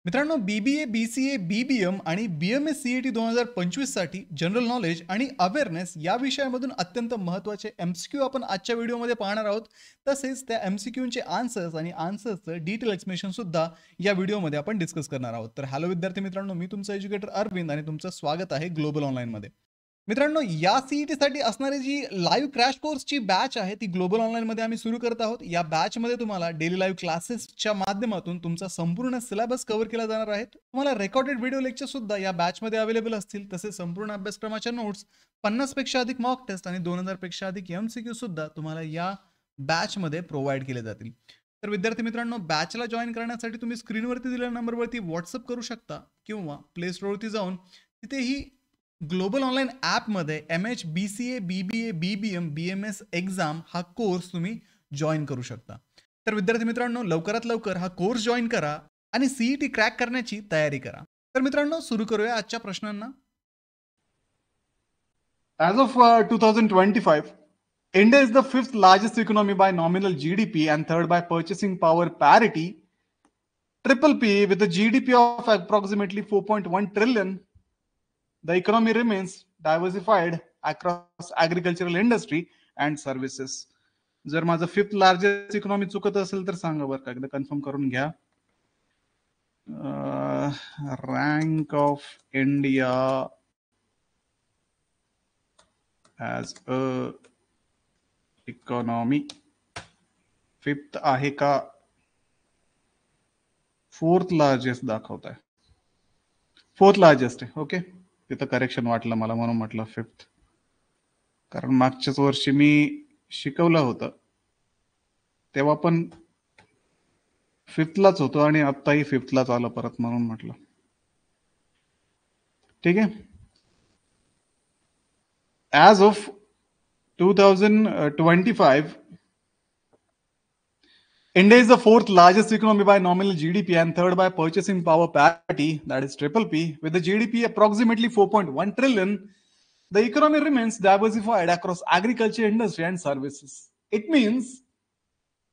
मित्रांनो, BBA, BCA, BBM आणि BMS CET 2025 साठी जनरल नॉलेज आणि अवेअरनेस या विषयामधून अत्यंत महत्त्वाचे MCQ आपण आजच्या व्हिडिओमध्ये पाहणार आहोत. तसेच त्या MCQचे आन्सर्स आणि आन्सर्सचं डिटेल एक्सप्लेनेशन सुद्धा या व्हिडिओमध्ये आपण डिस्कस करणार आहोत. तर हॅलो विद्यार्थी मित्रांनो, मी तुमचा एज्युकेटर अरविंद आणि तुमचं स्वागत आहे ग्लोबल ऑनलाईनमध्ये. मित्रांनो, या CET साठी असणारी जी लाईव्ह क्रॅश कोर्सची बॅच आहे ती ग्लोबल ऑनलाईनमध्ये आम्ही सुरू करत आहोत. या बॅचमध्ये तुम्हाला डेली लाईव्ह क्लासेसच्या माध्यमातून तुमचा संपूर्ण सिलेबस कव्हर केला जाणार आहे. तुम्हाला रेकॉर्डेड व्हिडिओ लेक्चर सुद्धा या बॅचमध्ये अवेलेबल असतील. तसेच संपूर्ण अभ्यासक्रमाच्या नोट्स, 50 पेक्षा अधिक मॉक टेस्ट आणि 2000 पेक्षा अधिक MCQ सुद्धा तुम्हाला या बॅचमध्ये प्रोव्हाइड केले जातील. तर विद्यार्थी मित्रांनो, बॅचला जॉईन करण्यासाठी तुम्ही स्क्रीनवरती दिलेल्या नंबरवरती व्हॉट्सअप करू शकता किंवा प्ले स्टोअरवरती जाऊन तिथेही ग्लोबल ऑनलाईन ॲपमध्ये MH BCA BBA BBM BMS exam हा कोर्स तुम्ही जॉईन करू शकता. तर विद्यार्थी मित्रांनो, लवकरात लवकर हा कोर्स जॉईन करा आणि CET क्रॅक करण्याची तयारी करा. तर मित्रांनो, सुरू करूया आजच्या प्रश्नांना. As of 2025, India is the fifth largest economy by nominal GDP and third by purchasing power parity. Triple P with a GDP of approximately 4.1 trillion. The economy remains diversified across agricultural industry and services. जर माझं fifth largest economy चुकत असेल तर सांगा बरं का, एकदा confirm करून घ्या. Rank of India as a economy fifth आहे का फोर्थ लार्जेस्ट दाखवत आहे? फोर्थ लार्जेस्ट आहे. ओके, तिथं करेक्शन वाटलं मला, म्हणून म्हटलं फिफ्थ, कारण मागच्याच वर्षी मी शिकवलं होतं तेव्हा पण फिफ्थलाच होतो आणि आत्ताही फिफ्थलाच आलं परत, म्हणून म्हटलं. ठीक आहे. As of 2025, India is the fourth largest economy by nominal GDP and third by purchasing power parity, that is triple P, with the GDP approximately 4.1 trillion. The economy remains diversified across agriculture, industry, and services. It means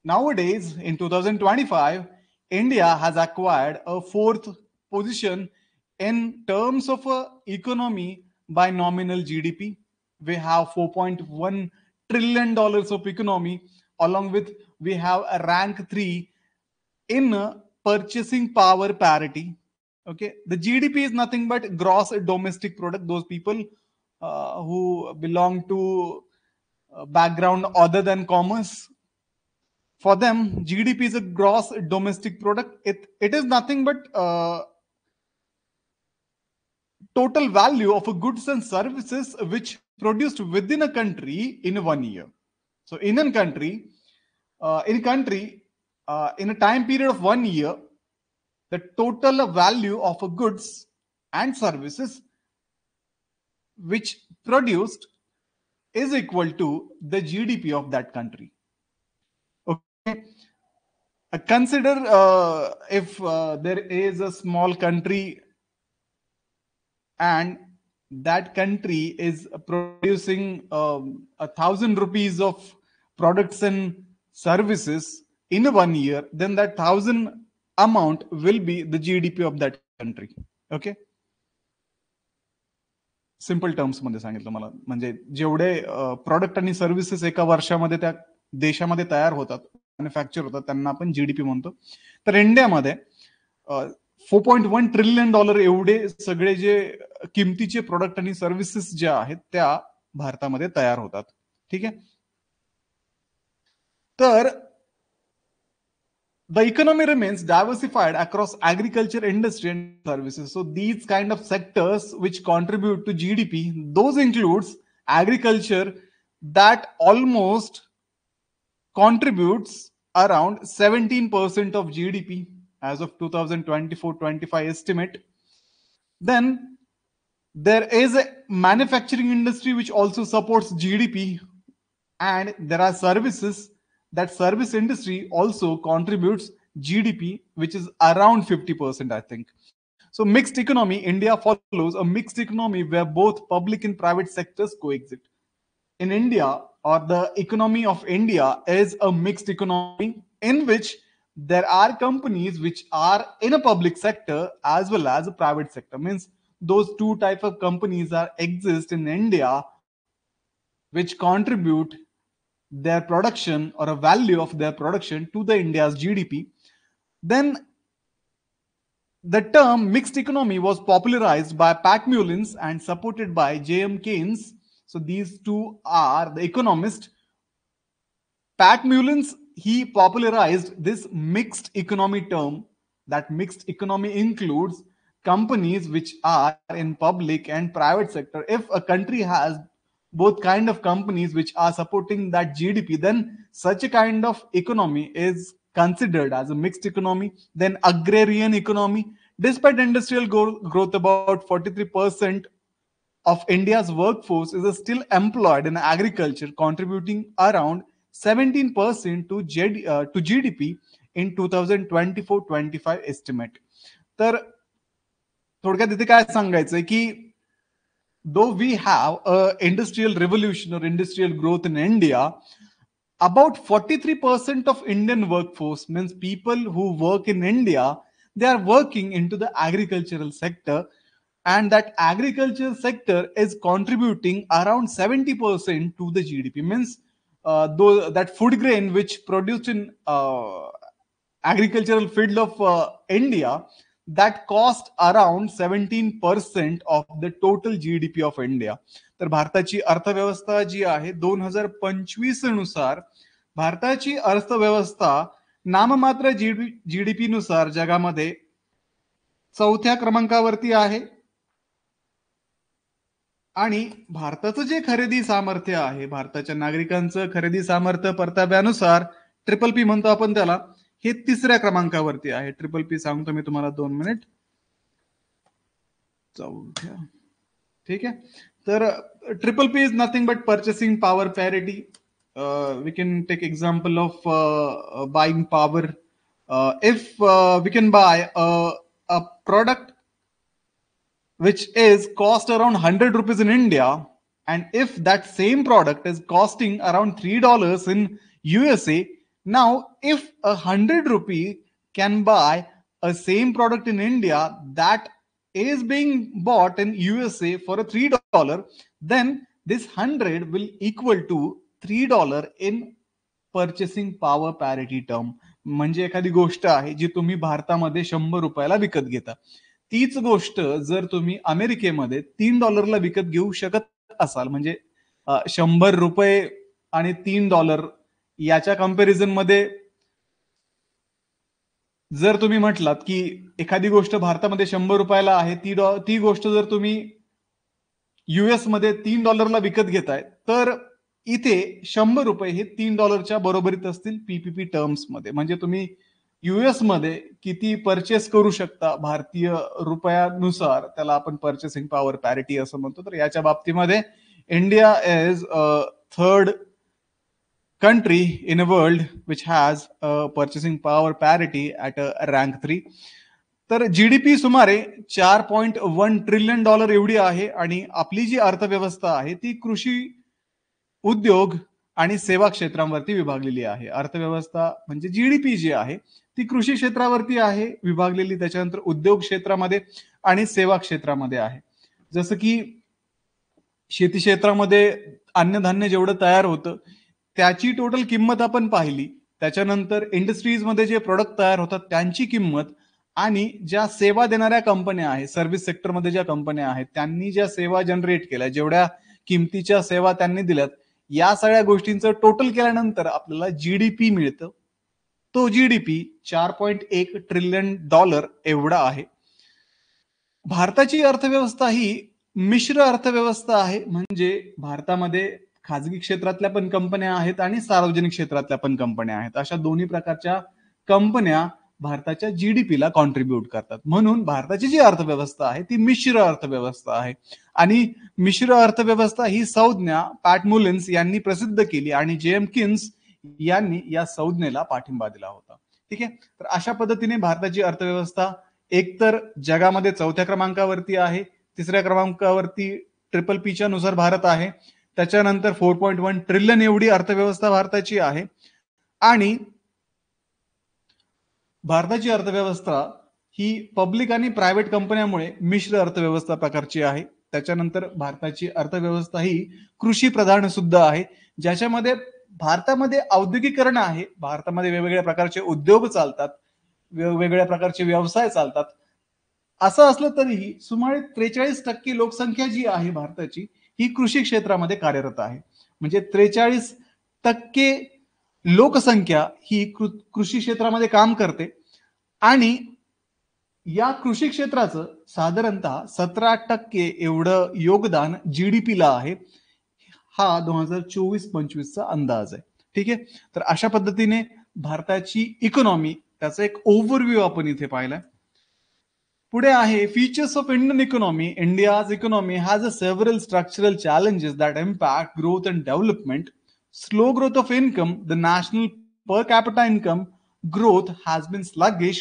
nowadays, in 2025, India has acquired a fourth position in terms of economy by nominal GDP. We have $4.1 trillion of economy. Along with, we have a rank 3 in purchasing power parity. Okay, the GDP is nothing but gross domestic product. Those people who belong to background other than commerce, for them GDP is a gross domestic product. It is nothing but total value of goods and services which produced within a country in 1 year. So in a country, in a time period of 1 year, the total value of goods and services which produced is equal to the GDP of that country. Okay, consider if there is a small country and that country is producing 1,000 rupees of products and services in 1 year, then that 1,000 amount will be the GDP of that country. Okay, simple terms मध्ये सांगितलं मला, म्हणजे जेवढे product आणि services एका वर्षामध्ये त्या देशामध्ये तयार होतात, मॅन्युफॅक्चर होतात, त्यांना आपण GDP म्हणतो. तर इंडियामध्ये 4.1 ट्रिलियन डॉलर एवढे सगळे जे किमतीचे प्रोडक्ट आणि सर्व्हिसेस ज्या आहेत त्या भारतामध्ये तयार होतात. ठीक आहे. तर the economy remains diversified across agriculture, industry, and services. So these kind of sectors which contribute to GDP, those includes agriculture, that almost contributes around 17% of GDP as of 2024-25 estimate. Then there is a manufacturing industry which also supports GDP, and there are services. That service industry also contributes GDP, which is around 50%, I think. So mixed economy, India follows a mixed economy where both public and private sectors coexist. In India, or the economy of India is a mixed economy in which there are companies which are in a public sector as well as a private sector. Means those two type of companies are exist in India which contribute their production or a value of their production to the India's GDP. Then the term mixed economy was popularized by Pat Mullins and supported by J.M. Keynes. So these two are the economists. Pat Mullins, he popularized this mixed economy term. That mixed economy includes companies which are in public and private sector. If a country has both kind of companies which are supporting that GDP, then such a kind of economy is considered as a mixed economy. Then agrarian economy, despite industrial growth, about 43% of India's workforce is still employed in agriculture, contributing around 17% to GDP in 2024-25 estimate. तर थोडक्यात इथे काय सांगायचंय की though we have a industrial revolution or industrial growth in India, about 43% of Indian workforce, means people who work in India, they are working into the agricultural sector, and that agriculture sector is contributing around 70% to the GDP. Means though that food grain which produced in agricultural field of India, that cost around 17% of the total GDP of India. तर भारताची अर्थव्यवस्था जी आहे 2025 नुसार भारताची अर्थव्यवस्था नाममात्र GDP नुसार जगामध्ये 4थ्या क्रमांकावरती आहे. आणि भारताचं जे खरेदी सामर्थ्य आहे, भारताच्या नागरिकांचं खरेदी सामर्थ्य परताव्यानुसार ट्रिपल-पी म्हणतो आपण त्याला, हे 3ऱ्या क्रमांकावरती आहे. ट्रिपल-पी सांगतो मी तुम्हाला 2 मिनिट. 4थ्या, ठीक आहे. तर triple P is nothing but purchasing power parity. We can take example of buying power. If we can buy a product which is cost around 100 rupees in India, and if that same product is costing around $3 in USA, now if 100 rupee can buy a same product in India that is being bought in USA for a $3, then this 100 will equal to $3 in purchasing power parity term. म्हणजे एखादी गोष्ट आहे जी तुम्ही भारतामध्ये 100 रुपयाला विकत घेता, तीच गोष्ट जर तुम्ही अमेरिकेमध्ये $3 विकत घेऊ शकत असाल, म्हणजे 100 रुपये आणि $3 याच्या कंपॅरिझन मध्ये जर तुम्ही म्हटलात की एखादी गोष्ट भारतामध्ये 100 रुपयाला आहे, ती गोष्ट जर तुम्ही युएस मध्ये $3 विकत घेताय, तर इथे 100 रुपये हे $3 बरोबरीत असतील पीपीपी टर्म्स मध्ये. म्हणजे तुम्ही युएस मध्ये किती परचेस करू शकता भारतीय रुपयानुसार, त्याला आपण पर्चेसिंग पॉवर पॅरिटी असं म्हणतो. तर याच्या बाबतीमध्ये India is third country in a world which has a purchasing power parity at a rank 3. तर जीडीपी सुमारे $4.1 ट्रिलियन एवढी आहे. आणि आपली जी अर्थव्यवस्था आहे ती कृषी, उद्योग आणि सेवा क्षेत्रांवरती विभागलेली आहे. अर्थव्यवस्था म्हणजे जीडीपी जी आहे ती कृषी क्षेत्रावरती आहे विभागलेली, त्याच्यानंतर उद्योग क्षेत्रामध्ये आणि सेवा क्षेत्रामध्ये आहे. जसं की शेती क्षेत्रामध्ये अन्नधान्य जेवढं तयार होतं त्याची टोटल किंमत आपण पाहिली, त्याच्यानंतर इंडस्ट्रीज मध्ये जे प्रोडक्ट तयार होतात त्यांची किंमत, आणि ज्या सेवा देणाऱ्या कंपन्या आहेत, सर्व्हिस सेक्टरमध्ये ज्या कंपन्या आहेत त्यांनी ज्या सेवा जनरेट केल्या, जेवढ्या किमतीच्या सेवा त्यांनी दिल्यात, या सगळ्या गोष्टींचं टोटल केल्यानंतर आपल्याला जीडीपी मिळतं. तो जीडीपी $4.1 ट्रिलियन एवढा आहे. भारताची अर्थव्यवस्था ही मिश्र अर्थव्यवस्था आहे. म्हणजे भारतामध्ये खाजगी क्षेत्रातल्या पण कंपन्या आहेत आणि सार्वजनिक क्षेत्रातल्या पण कंपन्या आहेत. अशा दोन्ही प्रकारच्या कंपन्या भारताच्या जीडीपीला कॉन्ट्रीब्युट करतात. म्हणून भारताची जी अर्थव्यवस्था आहे ती मिश्र अर्थव्यवस्था आहे. आणि मिश्र अर्थव्यवस्था ही संज्ञा पॅट मुलिन्स यांनी प्रसिद्ध केली आणि जेएम किन्स यांनी या संज्ञेला पाठिंबा दिला होता. ठीक आहे. तर अशा पद्धतीने भारताची अर्थव्यवस्था एकतर जगामध्ये 4थ्या क्रमांकावरती आहे, 3ऱ्या क्रमांकावरती ट्रिपल-पीच्या नुसार भारत आहे, त्याच्यानंतर 4.1 ट्रिलियन एवढी अर्थव्यवस्था भारताची आहे. आणि भारताची अर्थव्यवस्था ही पब्लिक आणि प्रायव्हेट कंपन्यांमुळे मिश्र अर्थव्यवस्था प्रकारची आहे. त्याच्यानंतर भारताची अर्थव्यवस्था ही कृषी प्रधान सुद्धा आहे, ज्याच्यामध्ये भारतामध्ये औद्योगिकरण आहे. भारतामध्ये वेगवेगळ्या प्रकारचे उद्योग चालतात, वेगवेगळ्या प्रकारचे व्यवसाय चालतात. असं असलं तरीही सुमारे 43% लोकसंख्या जी आहे भारताची, ही कृषी क्षेत्रामध्ये कार्यरत आहे. म्हणजे 43% लोकसंख्या ही कृषी क्षेत्रामध्ये काम करते आणि या कृषी क्षेत्राचं साधारणतः 17% एवढं योगदान जीडीपीला आहे. हा 2024-25चा अंदाज आहे. ठीक आहे. तर अशा पद्धतीने भारताची इकॉनॉमी, त्याचा एक ओव्हरव्ह्यू आपण इथे पाहिलाय. पुढे आहे features of Indian economy. India's economy has a several structural challenges that impact growth and development. Slow growth of income, the national per capita income growth has been sluggish,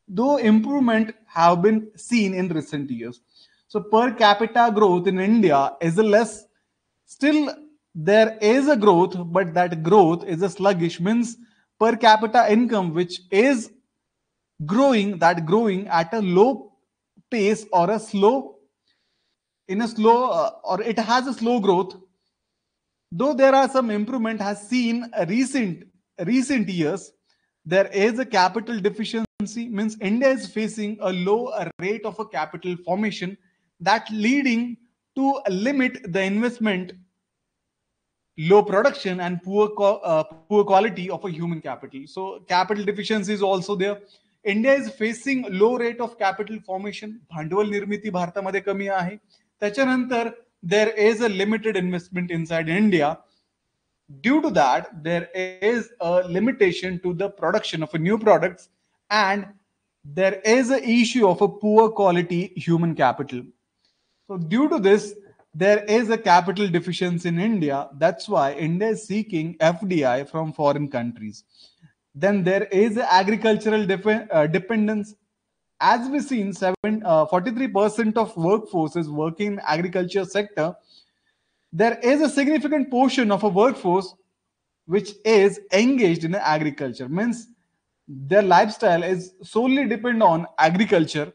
though improvement have been seen in recent years. So per capita growth in India is a less, still there is a growth, but that growth is a sluggish, means per capita income which is growing at a low pace or a slow, in a slow or it has a slow growth. Though there are some improvement has seen recent years, there is a capital deficiency, means India is facing a low rate of a capital formation that leading to limit the investment, low production and poor quality of a human capital. So capital deficiency is also there. India is facing low rate of capital formation. भांडवल निर्मिती भारतामध्ये कमी आहे. त्याच्यानंतर there is a limited investment inside India. Due to that, there is a limitation to the production of new products, and there is an issue of a poor quality human capital. So due to this, there is a capital deficiency in India. That's why India is seeking FDI from foreign countries. Then there is agricultural dependence. As we seen, 43% of workforce is working in agriculture sector. There is a significant portion of a workforce which is engaged in agriculture, means their lifestyle is solely depend on agriculture,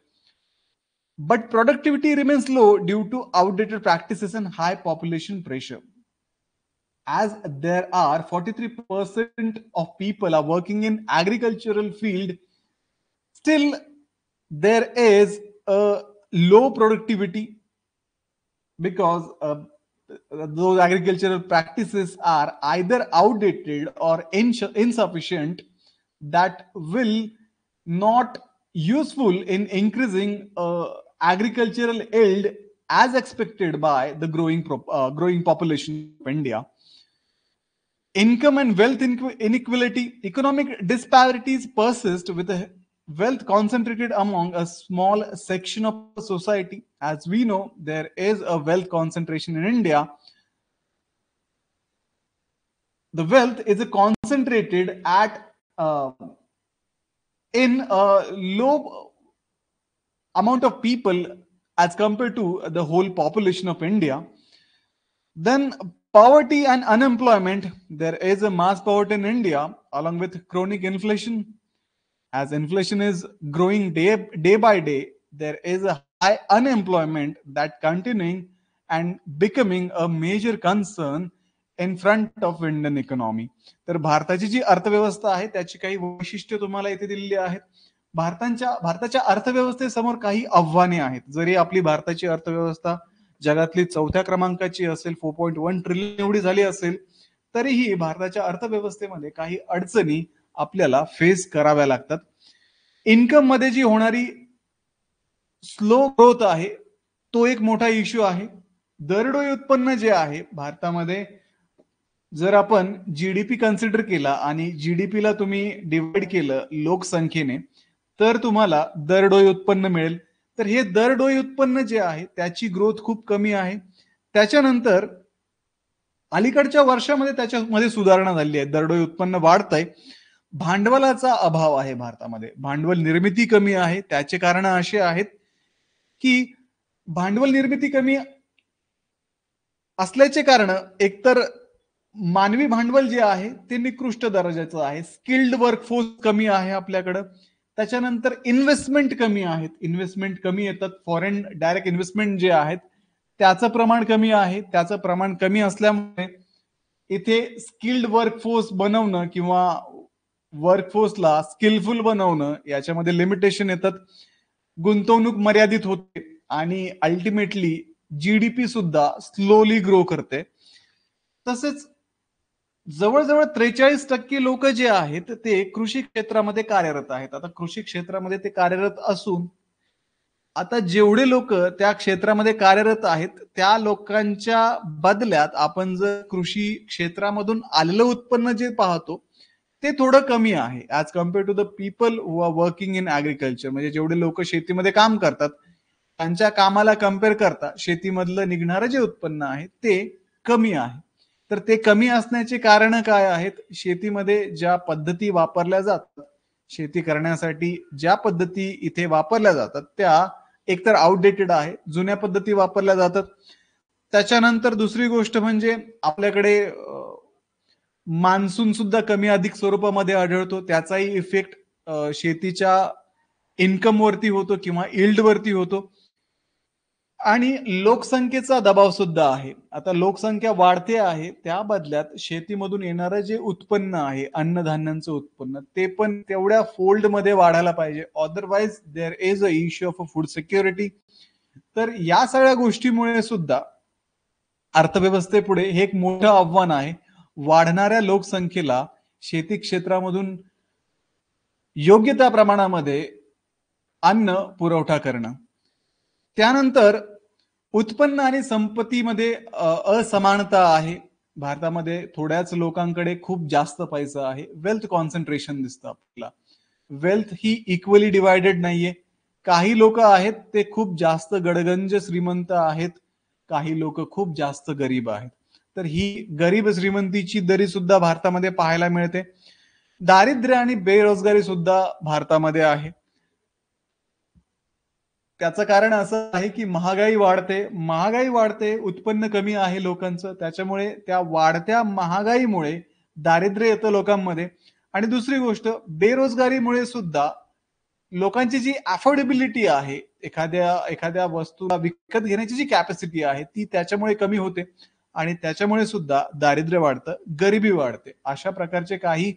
but productivity remains low due to outdated practices and high population pressure. As there are 43% of people are working in agricultural field, still there is a low productivity because those agricultural practices are either outdated or insufficient, that will not useful in increasing agricultural yield as expected by the growing population of India. Income and wealth inequality, economic disparities persist with a wealth concentrated among a small section of society. As we know, there is a wealth concentration in India. The wealth is concentrated at in a low amount of people as compared to the whole population of India. Then poverty and unemployment, there is a mass poverty in India along with chronic inflation. As inflation is growing day by day, there is a high unemployment that continuing and becoming a major concern in front of Indian economy. तर भारताची जी अर्थव्यवस्था आहे त्याची काही वैशिष्ट्य तुम्हाला इथे दिलेली आहेत. भारताच्या अर्थव्यवस्थेसमोर काही आव्हाने आहेत. जरी आपली भारताची अर्थव्यवस्था जगातली 4थ्या क्रमांकाची असेल, 4.1 ट्रिलियन एवढी झाली असेल, तरीही भारताच्या अर्थव्यवस्थेमध्ये काही अडचणी आपल्याला फेस कराव्या लागतात. इन्कम मध्ये जी होणारी स्लो ग्रोथ आहे तो एक मोठा इश्यू आहे. दरडोई उत्पन्न जे आहे भारतामध्ये, जर आपण जीडीपी कन्सिडर केला आणि जीडीपीला तुम्ही डिवाइड केलं लोकसंख्येने, तर तुम्हाला दरडोई उत्पन्न मिळेल. तर हे दरडोई उत्पन्न जे आहे त्याची ग्रोथ खूप कमी आहे. त्याच्यानंतर अलीकडच्या वर्षामध्ये त्याच्यामध्ये सुधारणा झाली आहे, दरडोई उत्पन्न वाढतंय. भांडवलाचा अभाव आहे भारतामध्ये, भांडवल निर्मिती कमी आहे. त्याचे कारण असे आहेत की भांडवल निर्मिती कमी असल्याचे कारण एकतर मानवी भांडवल जे आहे ते निकृष्ट दर्जाचं आहे, स्किल्ड वर्कफोर्स कमी आहे आपल्याकडं. त्याच्यानंतर इन्व्हेस्टमेंट कमी आहेत, इन्व्हेस्टमेंट कमी येतात. फॉरेन डायरेक्ट इन्व्हेस्टमेंट जे आहेत त्याचं प्रमाण कमी आहे. त्याचं प्रमाण कमी असल्यामुळे इथे स्किल्ड वर्कफोर्स बनवणं किंवा वर्कफोर्सला स्किलफुल बनवणं याच्यामध्ये लिमिटेशन येतात. गुंतवणूक मर्यादित होते आणि अल्टिमेटली जीडीपी सुद्धा स्लोली ग्रो करते. तसेच जवळजवळ 43% लोक जे आहेत ते कृषी क्षेत्रामध्ये कार्यरत आहेत. आता कृषी क्षेत्रामध्ये ते कार्यरत असून आता जेवढे लोक त्या क्षेत्रामध्ये कार्यरत आहेत त्या लोकांच्या बदल्यात आपण जर कृषी क्षेत्रामधून आलेलं उत्पन्न जे पाहतो ते थोडं कमी आहे as compare to the people who are working in agriculture. म्हणजे जेवढे लोक शेतीमध्ये काम करतात त्यांच्या कामाला कम्पेअर करता शेतीमधलं निघणारं जे उत्पन्न आहे ते कमी आहे. तर ते कमी असण्याचे कारण काय आहेत? शेतीमध्ये ज्या पद्धती वापरल्या जातात, शेती करण्यासाठी ज्या पद्धती इथे वापरल्या जातात त्या एकतर आउटडेटेड आहे, जुन्या पद्धती वापरल्या जातात. त्याच्यानंतर दुसरी गोष्ट म्हणजे आपल्याकडे मान्सून सुद्धा कमी अधिक स्वरूपामध्ये आढळतो. त्याचाही इफेक्ट शेतीच्या इन्कम वरती होतो किंवा इल्ड वरती होतो. आणि लोकसंख्येचा दबाव सुद्धा आहे. आता लोकसंख्या वाढते आहे त्या बदल्यात शेतीमधून येणारं जे उत्पन्न आहे अन्नधान्यांचं उत्पन्न ते पण तेवढ्या फोल्ड मध्ये वाढायला पाहिजे. Otherwise there is a issue of food security. तर या सगळ्या गोष्टीमुळे सुद्धा अर्थव्यवस्थेपुढे हे एक मोठं आव्हान आहे. वाढणाऱ्या लोकसंख्येला शेती क्षेत्रामधून योग्य त्या प्रमाणामध्ये अन्न पुरवठा करणं. त्यानंतर उत्पन्न आणि संपत्तीमध्ये असमानता आहे. भारतामध्ये थोड्याच लोकांकडे खूप जास्त पैसा आहे. वेल्थ कॉन्सन्ट्रेशन दिसतं आपल्याला. वेल्थ ही इक्वली डिवायडेड नाहीये. काही लोक आहेत ते खूप जास्त गडगंज श्रीमंत आहेत, काही लोक खूप जास्त गरीब आहेत. तर ही गरीब श्रीमंतीची दरी सुद्धा भारतामध्ये पाहायला मिळते. दारिद्र्य आणि बेरोजगारी सुद्धा भारतामध्ये आहे. त्याचं कारण असं आहे की महागाई वाढते, उत्पन्न कमी आहे लोकांचं. त्याच्यामुळे त्या वाढत्या महागाईमुळे दारिद्र्य येतं लोकांमध्ये. आणि दुसरी गोष्ट बेरोजगारीमुळे सुद्धा लोकांची जी अफोर्डेबिलिटी आहे, एखाद्या वस्तूला विकत घेण्याची जी कॅपॅसिटी आहे ती त्याच्यामुळे कमी होते आणि त्याच्यामुळे सुद्धा दारिद्र्य वाढतं, गरिबी वाढते. अशा प्रकारचे काही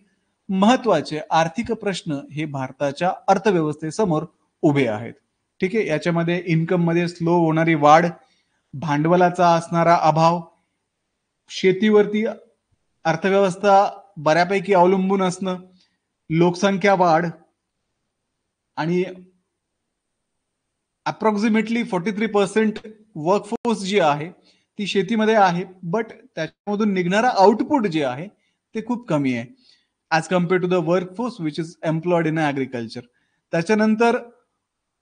महत्वाचे आर्थिक प्रश्न हे भारताच्या अर्थव्यवस्थेसमोर उभे आहेत. ठीक आहे. याच्यामध्ये इन्कम मध्ये स्लो होणारी वाढ, भांडवलाचा असणारा अभाव, शेतीवरती अर्थव्यवस्था बऱ्यापैकी अवलंबून असणं, लोकसंख्या वाढ आणि अप्रॉक्सिमेटली 43% वर्कफोर्स जी आहे ती शेतीमध्ये आहे, बट त्याच्यामधून निघणारा आउटपुट जे आहे ते खूप कमी आहे as compare to the workforce which is employed in agriculture. त्याच्यानंतर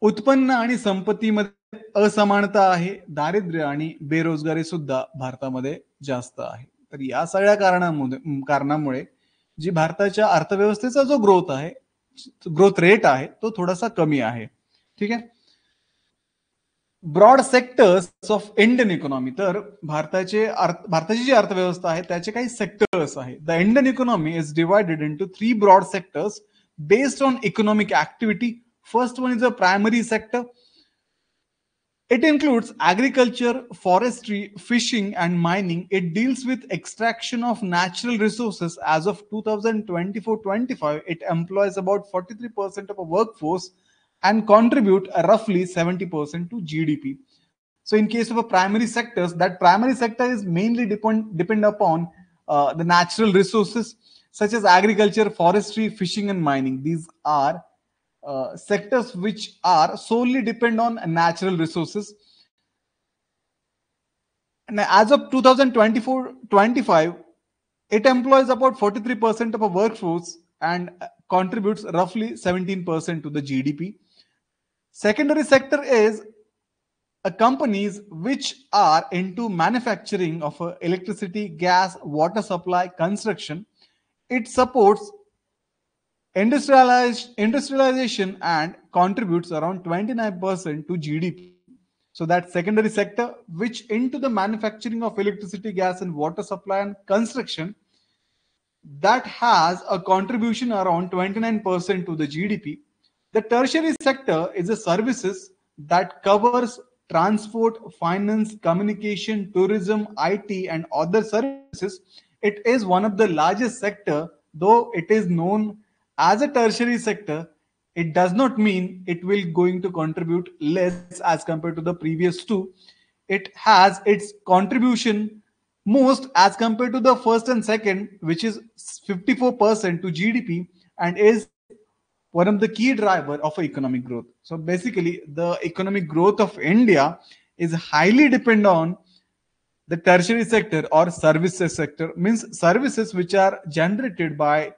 उत्पन्न आणि संपत्तीमध्ये असमानता आहे, दारिद्र्य आणि बेरोजगारी सुद्धा भारतामध्ये जास्त आहे. तर या सगळ्या कारणामुळे जी भारताच्या अर्थव्यवस्थेचा जो ग्रोथ रेट आहे तो थोडासा कमी आहे. ठीक आहे. Broad sectors of Indian economy. तर भारताची जी अर्थव्यवस्था आहे त्याचे काही सेक्टर्स आहेत. The Indian economy is divided into 3 broad sectors based on economic activity. First one is a primary sector. It includes agriculture, forestry, fishing, and mining. It deals with extraction of natural resources. As of 2024-25, it employs about 43% of a workforce and contribute roughly 70% to GDP. So in case of a primary sectors, that primary sector is mainly depend upon the natural resources such as agriculture, forestry, fishing, and mining. These are sectors which are solely depend on natural resources. And as of 2024-25, it employs about 43% of a workforce and contributes roughly 17% to the GDP. Secondary sector is companies which are into manufacturing of electricity, gas, water supply, construction. It supports industrialization and contributes around 29% to GDP. So that secondary sector, which into the manufacturing of electricity, gas, and water supply and construction, that has a contribution around 29% to the GDP. The tertiary sector is a services that covers transport, finance, communication, tourism, IT, and other services. It is one of the largest sector, though it is known as a tertiary sector. It does not mean it will going to contribute less as compared to the previous two. It has its contribution most as compared to the first and second, which is 54% to GDP and is one of the key driver of economic growth. So basically, the economic growth of India is highly dependent on the tertiary sector or services sector, means services which are generated by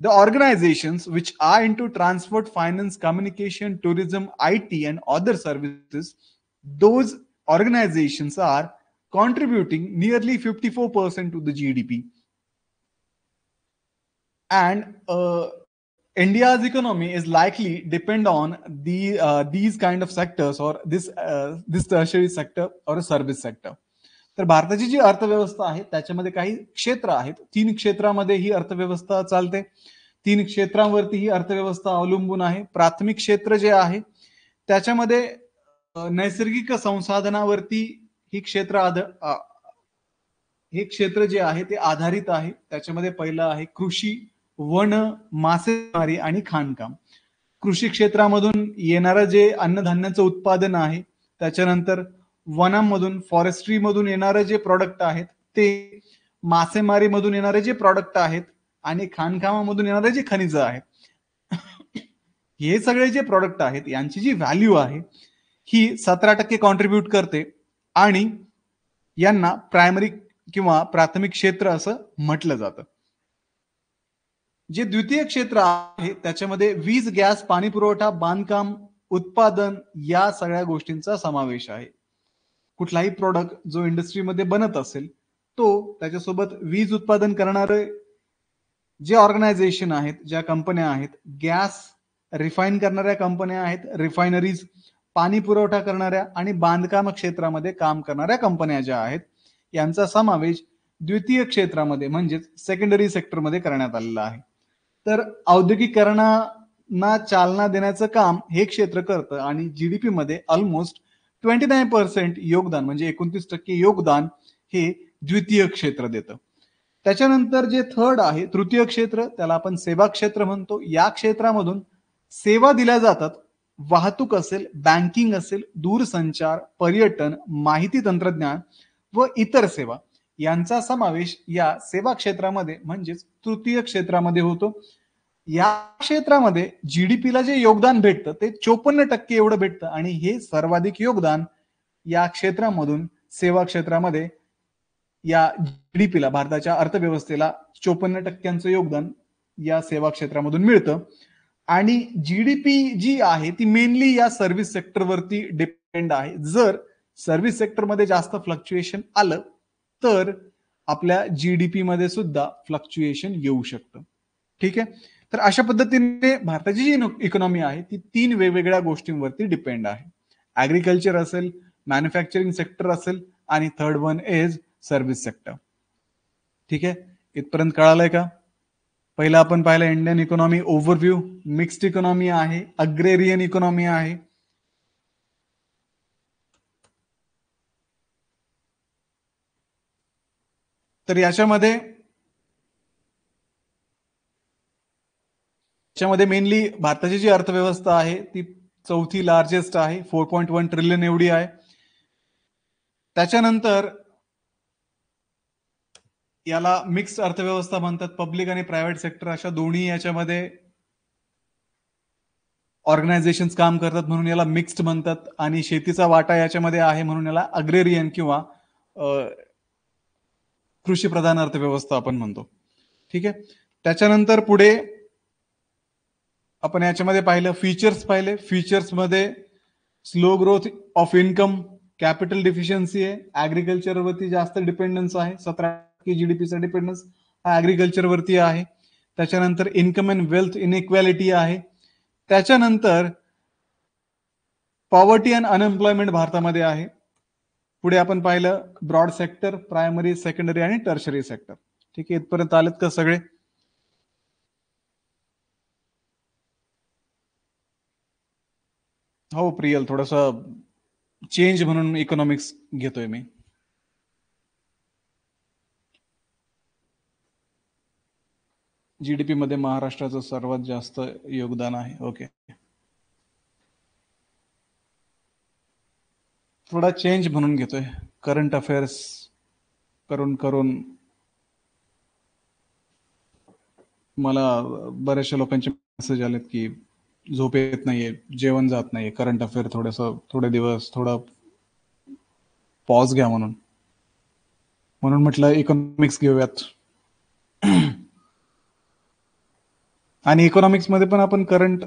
the organizations which are into transport, finance, communication, tourism, IT, and other services. Those organizations are contributing nearly 54% to the GDP. And India's economy is likely depend on these kind of sectors or this tertiary sector or a service sector. तर भारताची जी अर्थव्यवस्था आहे त्याच्यामध्ये काही क्षेत्र आहेत. 3 क्षेत्रामध्ये ही अर्थव्यवस्था चालते. 3 क्षेत्रांवरती ही अर्थव्यवस्था अवलंबून आहे. प्राथमिक क्षेत्र जे आहे त्याच्यामध्ये नैसर्गिक संसाधनावरती ही हे क्षेत्र जे आहे ते आधारित आहे. त्याच्यामध्ये पहिलं आहे कृषी, वन, मासेमारी आणि खाणकाम. कृषी क्षेत्रामधून येणारं जे अन्नधान्याचं उत्पादन आहे, त्याच्यानंतर वनांमधून फॉरेस्ट्री मधून येणारे जे प्रॉडक्ट आहेत ते, मासेमारीमधून येणारे जे प्रॉडक्ट आहेत आणि खाणकामामधून येणारे जे खनिज आहेत, हे सगळे जे प्रॉडक्ट आहेत यांची जी व्हॅल्यू आहे ही 17% कॉन्ट्रीब्यूट करते आणि यांना प्रायमरी किंवा प्राथमिक क्षेत्र असं म्हटलं जातं. जे द्वितीय क्षेत्र आहे त्याच्यामध्ये वीज, गॅस, पाणी पुरवठा, बांधकाम, उत्पादन या सगळ्या गोष्टींचा समावेश आहे. कुठलाही प्रोडक्ट जो इंडस्ट्रीमध्ये बनत असेल तो त्याच्यासोबत वीज उत्पादन करणारे जे ऑर्गनायझेशन आहेत, ज्या कंपन्या आहेत, गॅस रिफाईन करणाऱ्या कंपन्या आहेत, रिफायनरीज, पाणी पुरवठा करणाऱ्या आणि बांधकाम क्षेत्रामध्ये काम करणाऱ्या कंपन्या ज्या आहेत यांचा समावेश द्वितीय क्षेत्रामध्ये म्हणजेच सेकंडरी सेक्टरमध्ये करण्यात आलेला आहे. तर औद्योगिकरणाला चालना देण्याचं काम हे क्षेत्र करतं आणि जीडीपी मध्ये ऑलमोस्ट 29% योगदान म्हणजे 29% योगदान हे द्वितीय क्षेत्र देतं. त्याच्यानंतर जे थर्ड आहे तृतीय क्षेत्र, त्याला आपण सेवा क्षेत्र म्हणतो. या क्षेत्रामधून सेवा दिल्या जातात. वाहतूक असेल, बँकिंग असेल, दूरसंचार, पर्यटन, माहिती तंत्रज्ञान व इतर सेवा यांचा समावेश या सेवा क्षेत्रामध्ये म्हणजेच तृतीय क्षेत्रामध्ये होतो. या क्षेत्रामध्ये जीडीपीला जे योगदान भेटतं ते 54% एवढं भेटतं आणि हे सर्वाधिक योगदान या क्षेत्रामधून सेवा क्षेत्रामध्ये या जीडीपीला, भारताच्या अर्थव्यवस्थेला 54% योगदान या सेवा क्षेत्रामधून मिळतं. आणि जीडीपी जी आहे ती मेनली या सर्व्हिस सेक्टरवरती डिपेंड आहे. जर सर्व्हिस सेक्टरमध्ये जास्त फ्लक्च्युएशन आलं तर आपल्या जीडीपी मध्ये सुद्धा फ्लक्च्युएशन येऊ शकतं. ठीक आहे. तर अशा पद्धतीने भारताची जी इकॉनॉमी आहे ती 3 वेगवेगळ्या गोष्टींवरती डिपेंड आहे. ऍग्रिकल्चर असेल, मॅन्युफॅक्चरिंग सेक्टर असेल आणि third one is service sector. ठीक आहे. इथपर्यंत कळालंय का? पहिला आपण पाहिलं Indian economy overview. Mixed economy आहे, अग्रेरियन इकॉनॉमी आहे. तर याच्यामध्ये मेनली भारताची जी अर्थव्यवस्था आहे ती 4थी लार्जेस्ट आहे, 4.1 ट्रिलियन एवढी आहे. त्याच्यानंतर याला मिक्स्ड अर्थव्यवस्था म्हणतात. पब्लिक आणि प्रायव्हेट सेक्टर अशा दोन्ही याच्यामध्ये ऑर्गनायझेशन काम करतात म्हणून याला मिक्स्ड म्हणतात. आणि शेतीचा वाटा याच्यामध्ये आहे म्हणून याला अग्रेरियन किंवा कृषी प्रधान अर्थव्यवस्था आपण म्हणतो. ठीक आहे. त्याच्यानंतर पुढे आपण याच्यामध्ये पाहिलं फीचर्स पाहिले. फीचर्स मध्ये slow growth of income, capital deficiency आहे, ऍग्रिकल्चर वरती जास्त डिपेंडन्स आहे. 17% जीडीपीचा डिपेंडन्स हा ऍग्रिकल्चर वरती आहे. त्याच्यानंतर इन्कम अँड वेल्थ इनइक्वॅलिटी आहे. त्याच्यानंतर पॉवर्टी अँड अनएम्प्लॉयमेंट भारतामध्ये आहे. पुढे आपण पाहिलं ब्रॉड सेक्टर, प्रायमरी, सेकंडरी आणि टर्शरी सेक्टर. ठीक आहे. इथपर्यंत आलेत का सगळे? हो प्रियल, थोडासा चेंज म्हणून इकॉनॉमिक्स घेतोय मी. जीडीपी मध्ये महाराष्ट्राचं सर्वात जास्त योगदान आहे. ओके, थोडा चेंज म्हणून घेतोय. करंट अफेअर्स करून करून मला बऱ्याचशा लोकांचे मेसेज आलेत की झोप येत नाहीये, जेवण जात नाहीये. करंट अफेअर थोडे दिवस थोडा पॉज घ्या म्हणून म्हणून म्हटलं इकॉनॉमिक्स घेऊयात. आणि इकॉनॉमिक्स मध्ये पण आपण करंट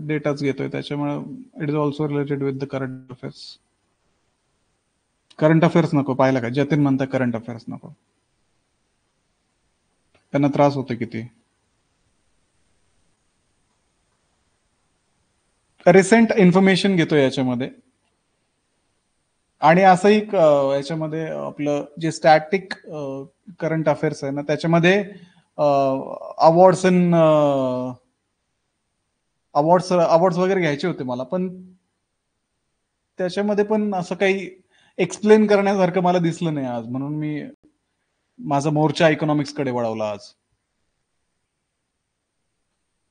डेटाच घेतोय, त्याच्यामुळे it is also related with the current affairs. Current affairs नको पाहिला का? जतीन म्हणता करंट अफेअर्स नको, त्यांना त्रास होतो किती. रिसेंट इन्फॉर्मेशन घेतोय याच्यामध्ये. आणि असंही याच्यामध्ये आपलं जे स्टॅटिक करंट अफेअर्स आहे ना, त्याच्यामध्ये अवॉर्ड्स अवॉर्ड्स वगैरे घ्यायचे होते मला, पण त्याच्यामध्ये पण असं काही एक्सप्लेन करण्यासारखं मला दिसलं नाही आज, म्हणून मी माझा मोर्चा इकॉनॉमिक्स कडे वळवला आज.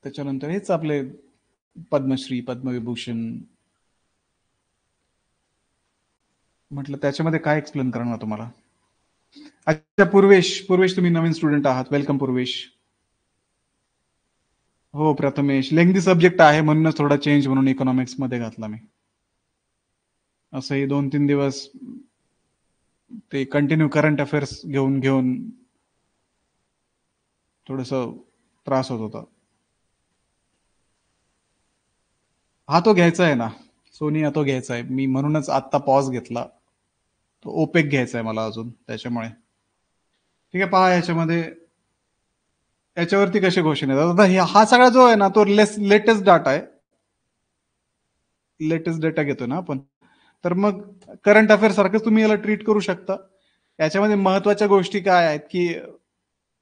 त्याच्यानंतर हेच आपले पद्मश्री, पद्मविभूषण, म्हटलं त्याच्यामध्ये काय एक्सप्लेन करणार तुम्हाला. अच्छा, पूर्वेश तुम्ही नवीन स्टुडंट आहात, वेलकम पूर्वेश. हो प्रथमेश, लेंथी सब्जेक्ट आहे म्हणूनच थोडा चेंज म्हणून इकॉनॉमिक्स मध्ये घातला मी. असंही 2-3 दिवस ते कंटिन्यू करंट अफेअर्स घेऊन घेऊन थोडस त्रास होत होता. हा तो घ्यायचा आहे ना सोनी, हा तो घ्यायचा आहे मी, म्हणूनच आत्ता पॉज घेतला. तो ओपेक घ्यायचा आहे मला अजून, त्याच्यामुळे. ठीक आहे, पहा याच्यावरती कसे क्वेश्चन येतात. आता हा सगळा जो आहे ना, तो लेटेस्ट डाटा आहे, लेटेस्ट डेटा घेतो ना आपण. तर मग करंट अफेअर सारखंच तुम्ही याला ट्रीट करू शकता. याच्यामध्ये महत्वाच्या गोष्टी काय आहेत की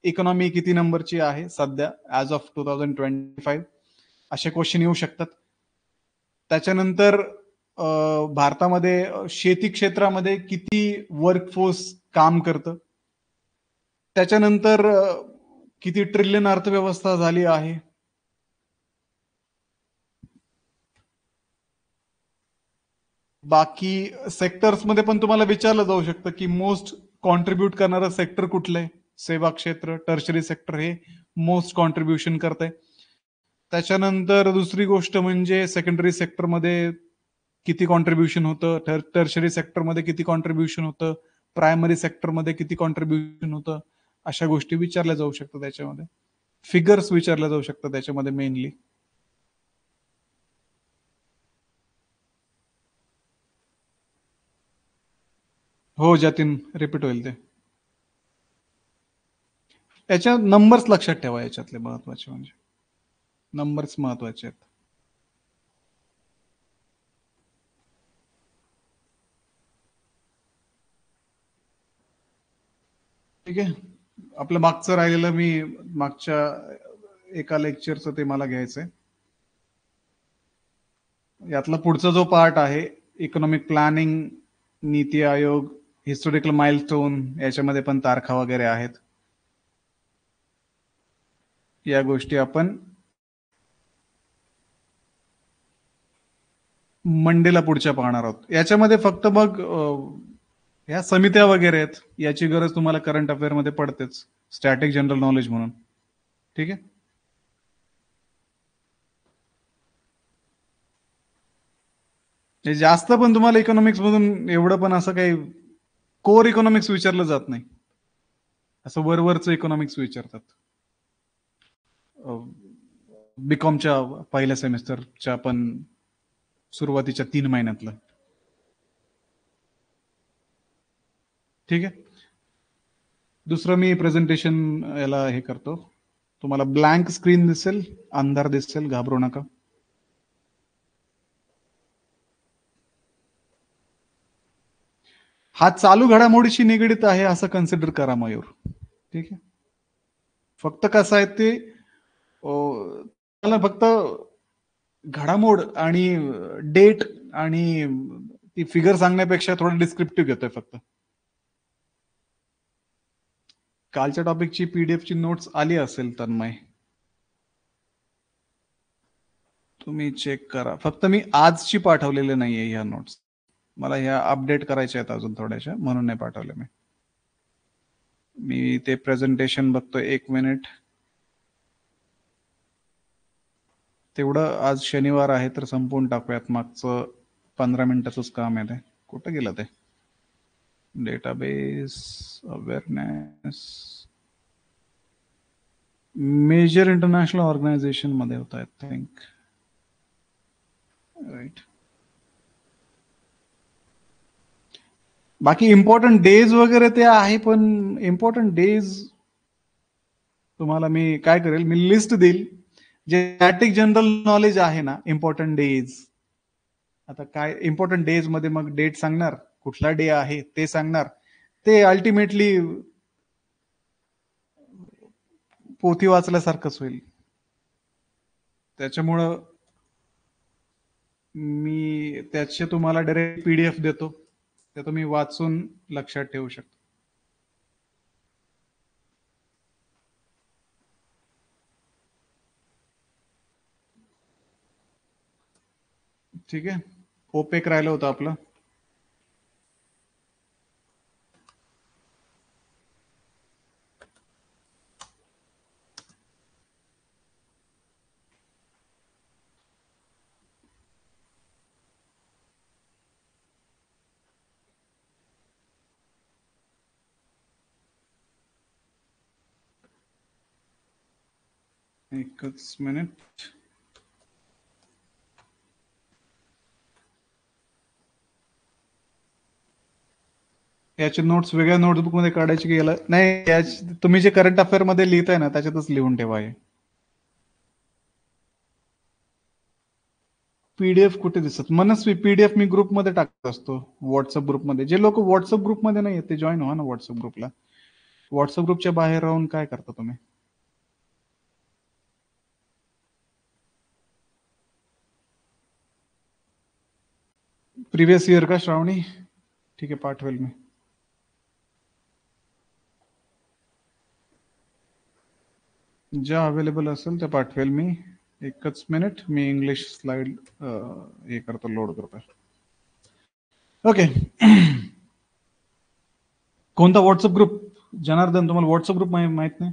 इकॉनॉमी किती नंबरची आहे सध्या ऍज ऑफ 2025, असे क्वेश्चन येऊ शकतात. त्याच्यानंतर भारतामध्ये शेती क्षेत्रामध्ये किती वर्कफोर्स काम करतं. त्याच्यानंतर किती ट्रिलियन अर्थव्यवस्था झाली आहे. बाकी सेक्टर्स मध्ये पण तुम्हाला विचारलं जाऊ शकतं की मोस्ट कॉन्ट्रीब्युट करणारं सेक्टर कुठलं आहे. सेवा क्षेत्र, टर्शरी सेक्टर हे मोस्ट कॉन्ट्रीब्युशन करत आहे. त्याच्यानंतर दुसरी गोष्ट म्हणजे सेकंडरी सेक्टरमध्ये किती कॉन्ट्रीब्युशन होतं, टर्शरी सेक्टरमध्ये किती कॉन्ट्रीब्युशन होतं, प्रायमरी सेक्टरमध्ये किती कॉन्ट्रीब्युशन होतं. अशा गोष्टी विचारल्या जाऊ शकतात त्याच्यामध्ये. फिगर्स विचारल्या जाऊ शकतात त्याच्यामध्ये मेनली. हो जतीन, रिपीट होईल ते. याच्या नंबर्स लक्षात ठेवा, याच्यातले महत्वाचे म्हणजे नंबर्स महत्वाचे आहेत. ठीक आहे, आपलं मागचं राहिलेलं मी मागच्या एका लेक्चरचं ते मला घ्यायचंय. यातला पुढचा जो पार्ट आहे economic planning, NITI Aayog, historical milestone, याच्यामध्ये पण तारखा वगैरे आहेत. या गोष्टी आपण मंडेला पुढच्या पाहणार आहोत. याच्यामध्ये फक्त मग ह्या समित्या वगैरे आहेत, याची गरज तुम्हाला करंट अफेअर मध्ये पडतेच, स्टॅटिक जनरल नॉलेज म्हणून. ठीक आहे, हे जास्त पण तुम्हाला इकॉनॉमिक्स मधून एवढं पण असं काही कोर इकॉनॉमिक्स विचारलं जात नाही, असं वरवरचं इकॉनॉमिक्स विचारतात. बीकॉमच्या पहिल्या सेमिस्टरच्या पण सुरुवातीच्या 3 महिन्यातलं. ठीक आहे, दुसरं मी प्रेझेंटेशन याला हे करतो. तुम्हाला ब्लँक स्क्रीन दिसेल, अंधार दिसेल, घाबरू नका. हा चालू घडामोडीशी निगडीत आहे असं कन्सिडर करा मयूर. ठीक आहे, फक्त कसं आहे ते, त्याला फक्त घडामोड आणि डेट आणि ती फिगर सांगण्यापेक्षा थोडं डिस्क्रिप्टिव्ह घेतोय फक्त. कालच्या टॉपिकची पीडीएफ ची नोट्स आली असेल तन्मय, तुम्ही चेक करा. फक्त मी आजची पाठवलेले नाहीये ह्या नोट्स, मला ह्या अपडेट करायच्या आहेत अजून थोड्याशा, म्हणून नाही पाठवले मी ते प्रेझेंटेशन बघतोय. 1 मिनिट. तेवढं आज शनिवार आहे तर संपवून टाकूयात. मागचं 15 मिनिटाचंच काम आहे ते. कुठं गेलं ते? Database awareness major international organization मध्ये होता आय थिंक, राईट. बाकी इम्पॉर्टंट डेज वगैरे ते आहे, पण इम्पॉर्टंट डेज तुम्हाला मी काय करेल, मी लिस्ट देईल जे स्टॅटिक जनरल नॉलेज आहे ना, इम्पॉर्टंट डेज. आता काय इम्पॉर्टंट डेज मध्ये मग डेट सांगणार, कुठला डे आहे ते सांगणार, ते अल्टिमेटली पोथी वाचल्यासारखंच होईल. त्याच्यामुळं मी त्याचे तुम्हाला डायरेक्ट पीडीएफ देतो, ते तुम्ही वाचून लक्षात ठेवू शकता. ठीक आहे. ओपेक राहिलं होतं आपलं. एकच मिनिट. याचे नोट्स वेगळ्या नोटबुक मध्ये काढायचे गेलं नाही, तुम्ही जे करंट अफेअर मध्ये लिहिताय ना त्याच्यातच लिहून ठेवा. हे पीडीएफ कुठे दिसत? मनस्वी पीडीएफ मी ग्रुपमध्ये टाकत असतो, व्हॉट्सअप ग्रुपमध्ये. जे लोक व्हॉट्सअप ग्रुपमध्ये नाही ते जॉईन व्हा ना व्हॉट्सअप ग्रुपला. व्हॉट्सअप ग्रुपच्या बाहेर राहून काय करता तुम्ही? प्रिव्हियस इयर का श्रावणी? ठीक आहे, पाठवेल मी. ज्या अवेलेबल असेल त्या पाठवेल मी. एकच मिनिट, मी इंग्लिश स्लाइड हे करतो, लोड करतो. ओके. कोणता व्हॉट्सअप ग्रुप जनार्दन? तुम्हाला व्हॉट्सअप ग्रुप माहित नाही?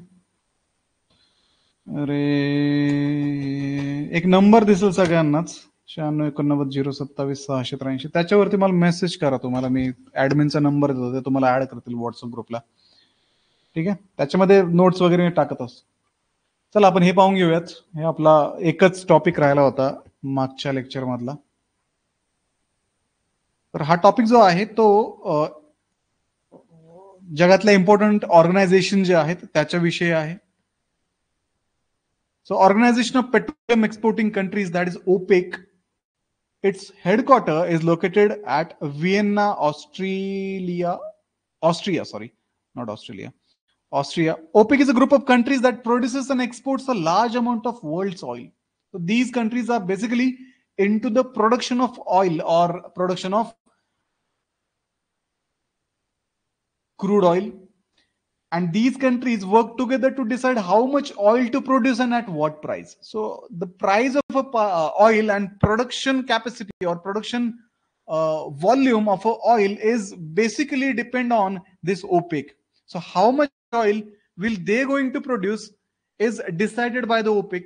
अरे, एक नंबर दिसेल सगळ्यांनाच, 9689072683. त्याच्यावरती मला मेसेज करा. तुम्हाला मी ऍडमिनचा नंबर देतो, ते तुम्हाला ऍड करतील व्हॉट्सअप ग्रुपला. ठीक आहे, त्याच्यामध्ये नोट्स वगैरे टाकत असतो. चला आपण हे पाहून घेऊयात. हे आपला एकच टॉपिक राहिला होता मागच्या लेक्चर मधला. तर हा टॉपिक जो आहे तो जगातल्या इम्पॉर्टंट ऑर्गनायझेशन जे आहेत त्याच्याविषयी आहे. So Organization of Petroleum Exporting Countries, that is OPEC, its headquarter is located at Vienna, Austria. OPEC is a group of countries that produces and exports a large amount of world's oil. So these countries are basically into the production of oil or production of crude oil. And these countries work together to decide how much oil to produce and at what price. So the price of oil and production capacity or production volume of oil is basically depend on this OPEC. So how much oil will they going to produce is decided by the OPEC.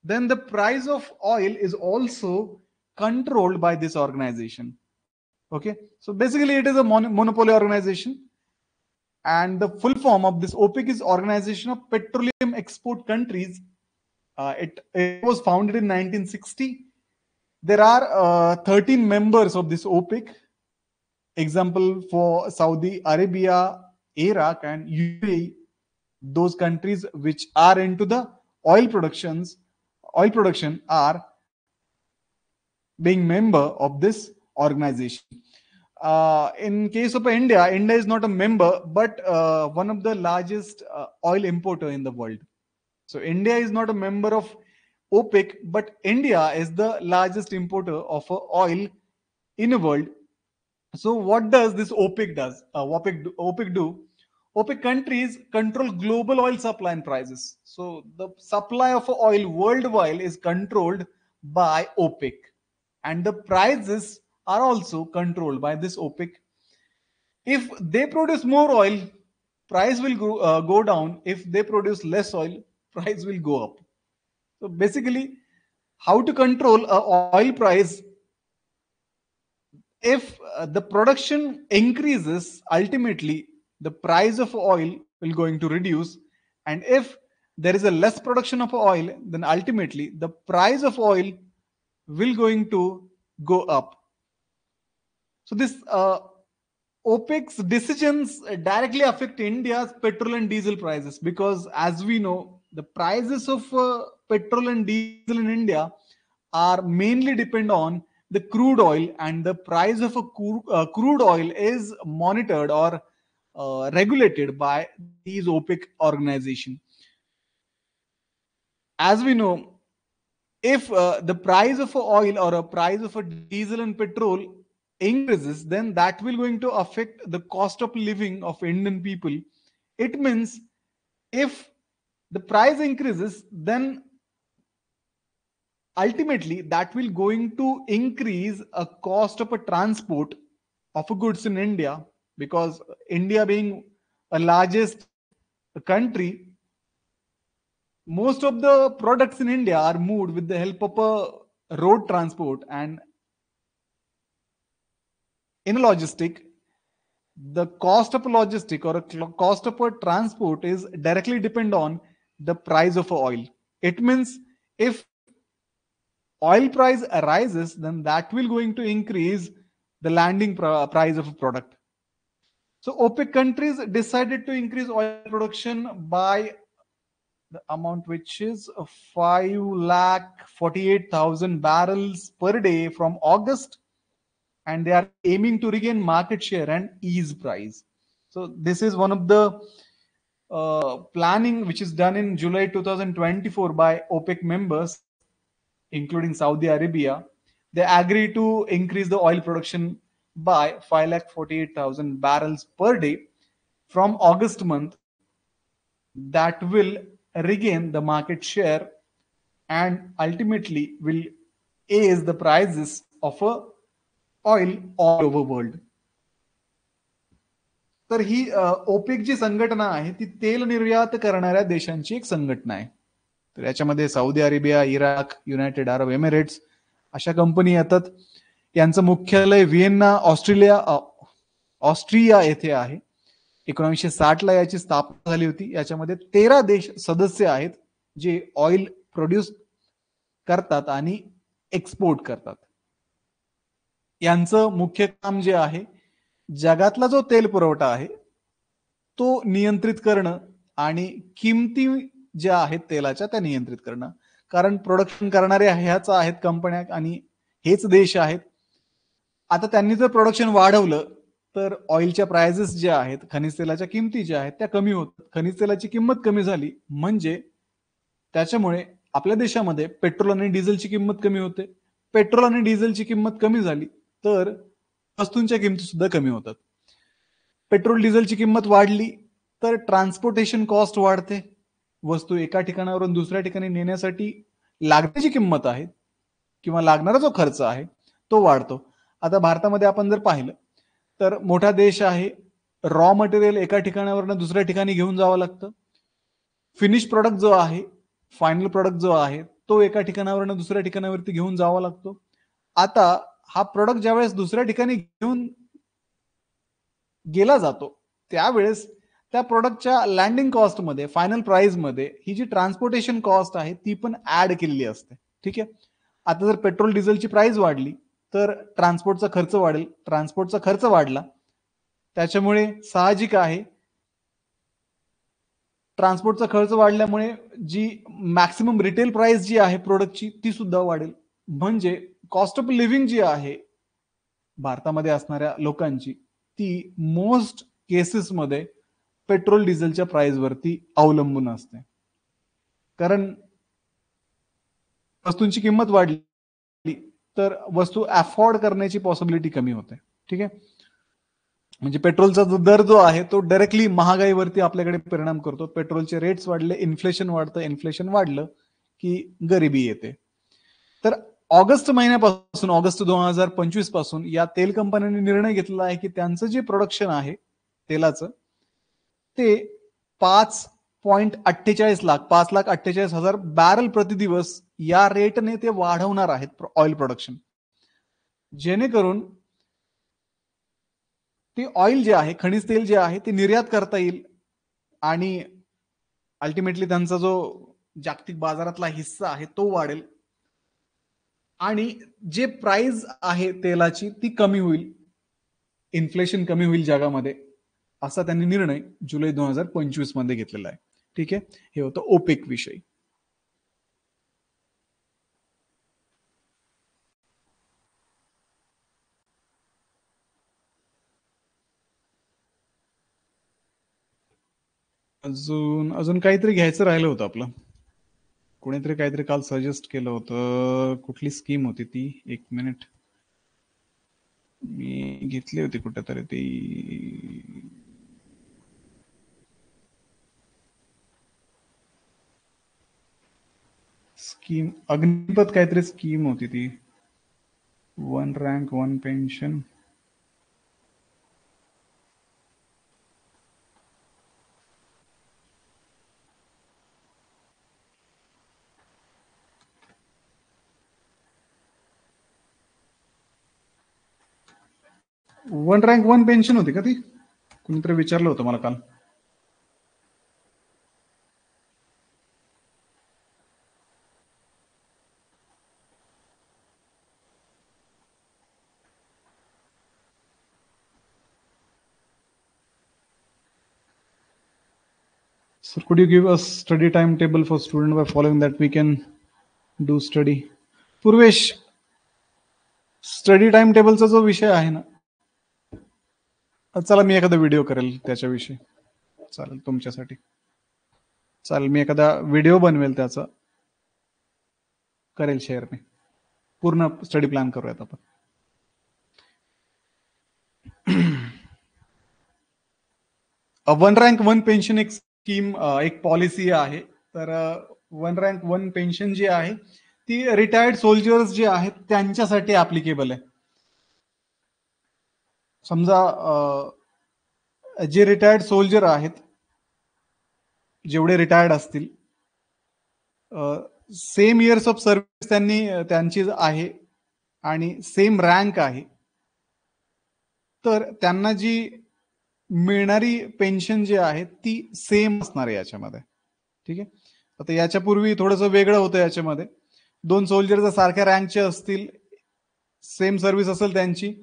Then the price of oil is also controlled by this organization. Okay, so basically it is a monopoly organization. And the full form of this OPEC is Organization of Petroleum Export Countries. It was founded in 1960. There are 13 members of this OPEC. Example for Saudi Arabia, Iraq, and UAE, those countries which are into the oil production are being member of this organization. In case of India is not a member, but one of the largest oil importer in the world. So India is not a member of OPEC, but India is the largest importer of oil in the world. So what does this OPEC does? OPEC do? OPEC countries control global oil supply and prices. So the supply of oil worldwide is controlled by OPEC, and the prices are also controlled by this OPEC. If they produce more oil, price will go down. If they produce less oil, price will go up. So basically, how to control a oil price? If the production increases, ultimately the price of oil will going to reduce, and if there is a less production of oil, then ultimately the price of oil will going to go up. So this OPEC's decisions directly affect India's petrol and diesel prices, because as we know, the prices of petrol and diesel in India are mainly depend on the crude oil, and the price of a crude oil is monitored or regulated by these OPEC organization. As we know, if the price of a oil or a price of a diesel and petrol increases, then that will going to affect the cost of living of Indian people. It means if the price increases, then ultimately that will going to increase a cost of a transport of a goods in India, because India being a largest country, most of the products in India are moved with the help of a road transport, and in a logistic, the cost of a logistic or a cost of a transport is directly depend on the price of oil. It means if oil price rises, then that will going to increase the landing price of a product. So OPEC countries decided to increase oil production by the amount which is 5,48,000 barrels per day from August, and they are aiming to regain market share and ease price. So this is one of the planning which is done in July 2024 by OPEC members, including Saudi Arabia. They agree to increase the oil production by 5,48,000 barrels per day from August month. That will regain the market share and ultimately will ease the prices of oil all over world. तर ही OPEC जी संघटना आहे ती तेल निर्यात करणाऱ्या देशांची एक संघटना आहे. तर याच्यामध्ये Saudi Arabia, Iraq, United Arab Emirates अशा कंपनी येतात. यांचं मुख्यालय व्हिएन्ना ऑस्ट्रिया येथे आहे. 1960 ला याची स्थापना झाली होती. याच्यामध्ये 13 देश सदस्य आहेत जे ऑइल प्रोड्यूस करतात आणि एक्सपोर्ट करतात. यांचं मुख्य काम जे आहे, जगातला जो तेल पुरवठा आहे तो नियंत्रित करणं आणि किमती ज्या आहेत तेलाच्या त्या नियंत्रित करणं. कारण प्रोडक्शन करणारे ह्याच आहेत कंपन्या आणि हेच देश आहेत. आता त्यांनी जर प्रोडक्शन वाढवलं तर ऑइलच्या प्राइसेस ज्या आहेत, खनिज तेलाच्या किमती ज्या आहेत त्या कमी होतात. खनिज तेलाची किंमत कमी झाली म्हणजे त्याच्यामुळे आपल्या देशामध्ये पेट्रोल आणि डिझेलची किंमत कमी होते. पेट्रोल आणि डिझेलची किंमत कमी झाली तर वस्तूंच्या किमती सुद्धा कमी होतात. पेट्रोल डिझेलची किंमत वाढली तर ट्रान्सपोर्टेशन कॉस्ट वाढते. वस्तू एका ठिकाणावरून दुसऱ्या ठिकाणी नेण्यासाठी लागण्याची किंमत आहे किंवा लागणारा जो खर्च आहे तो वाढतो. आता भारतामध्ये आपण जर पाहिलं तर मोठा देश आहे. रॉ मटेरियल एका ठिकाणावरून दुसऱ्या ठिकाणी घेऊन जावं लागतं. फिनिश प्रोडक्ट जो आहे, फायनल प्रोडक्ट जो आहे तो एका ठिकाणावरून दुसऱ्या ठिकाणावरती घेऊन जावा लागतो. आता हा प्रोडक्ट ज्यावेळेस दुसऱ्या ठिकाणी घेऊन गेला जातो त्यावेळेस त्या प्रोडक्टच्या लँडिंग कॉस्ट मध्ये, फायनल प्राइस मध्ये ही जी ट्रान्सपोर्टेशन कॉस्ट आहे ती पण ऍड केलेली असते. ठीक आहे. आता जर पेट्रोल डिझेलची प्राइस वाढली तर ट्रान्सपोर्टचा खर्च वाढेल. ट्रान्सपोर्टचा खर्च वाढला त्याच्यामुळे साहजिक आहे ट्रान्सपोर्टचा खर्च वाढल्यामुळे जी मॅक्सिमम रिटेल प्राइस जी आहे प्रोडक्टची ती सुद्धा वाढेल. म्हणजे कॉस्ट ऑफ लिव्हिंग जी आहे भारतामध्ये असणाऱ्या लोकांची ती मोस्ट केसेसमध्ये पेट्रोल डिझेलच्या प्राइस वरती अवलंबून असते. कारण वस्तूंची किंमत वाढली तर वस्तू अफोर्ड करण्याची पॉसिबिलिटी कमी होते. ठीक आहे. म्हणजे पेट्रोलचा जो दर जो आहे तो डायरेक्टली महागाईवरती आपल्याकडे परिणाम करतो. पेट्रोलचे रेट्स वाढले, इन्फ्लेशन वाढतं, इन्फ्लेशन वाढलं की गरिबी येते. तर ऑगस्ट महिन्यापासून, ऑगस्ट 2025 पासून या तेल कंपन्यांनी निर्णय घेतला आहे की त्यांचं जे प्रोडक्शन आहे तेलाचं ते 5.48 लाख 5,48,000 बॅरल प्रति दिवस या रेटने ते वाढवणार आहेत ऑइल प्रोडक्शन, जेणेकरून ते ऑइल जे आहे, खनिज तेल जे आहे ते निर्यात करता येईल आणि अल्टिमेटली त्यांचा जो जागतिक बाजारातला हिस्सा आहे तो वाढेल आणि जे प्राइस आहे तेलाची ती कमी होईल, इन्फ्लेशन कमी होईल जगामध्ये, असा त्यांनी निर्णय जुलै 2025 मध्ये घेतलेला आहे. ठीक आहे. हे होतं ओपेक विषयी. अजून अजून काहीतरी घ्यायचं राहिलं होतं आपलं. कोणीतरी काहीतरी काल सजेस्ट केलं होतं. कुठली स्कीम होती ती? एक मिनिट, मी घेतली होती कुठेतरी ती. स्कीम अग्निपथ काहीतरी स्कीम होती ती. One rank one pension. One rank one pension होती का ती? कुणीतरी विचारलं होतं मला काल. Sir, could you give us study timetable for student by following that we can do study? Purvesh, study time टेबलचा जो विषय आहे ना, चला मी एखादा व्हिडिओ करेल त्याच्याविषयी. चालेल तुमच्यासाठी. चालेल, मी एखादा व्हिडिओ बनवेल त्याचा, करेल शेअर मी. पूर्ण स्टडी प्लॅन करूयात आपण. वन रँक वन पेन्शन एक स्कीम, एक पॉलिसी आहे. तर वन रँक वन पेन्शन जी आहे ती रिटायर्ड सोल्जर्स जे आहेत त्यांच्यासाठी ऍप्लिकेबल आहे. समजा जे रिटायर्ड सोल्जर आहेत, जेवढे रिटायर्ड असतील, सेम इयर्स ऑफ सर्व्हिस त्यांची आहे आणि सेम रँक आहे, तर त्यांना जी मिळणारी पेन्शन जी आहे ती सेम असणार आहे याच्यामध्ये. ठीक आहे. आता याच्यापूर्वी थोडंसं वेगळं होतं याच्यामध्ये. दोन सोल्जर जर सारख्या रँकचे असतील, सेम सर्व्हिस असेल त्यांची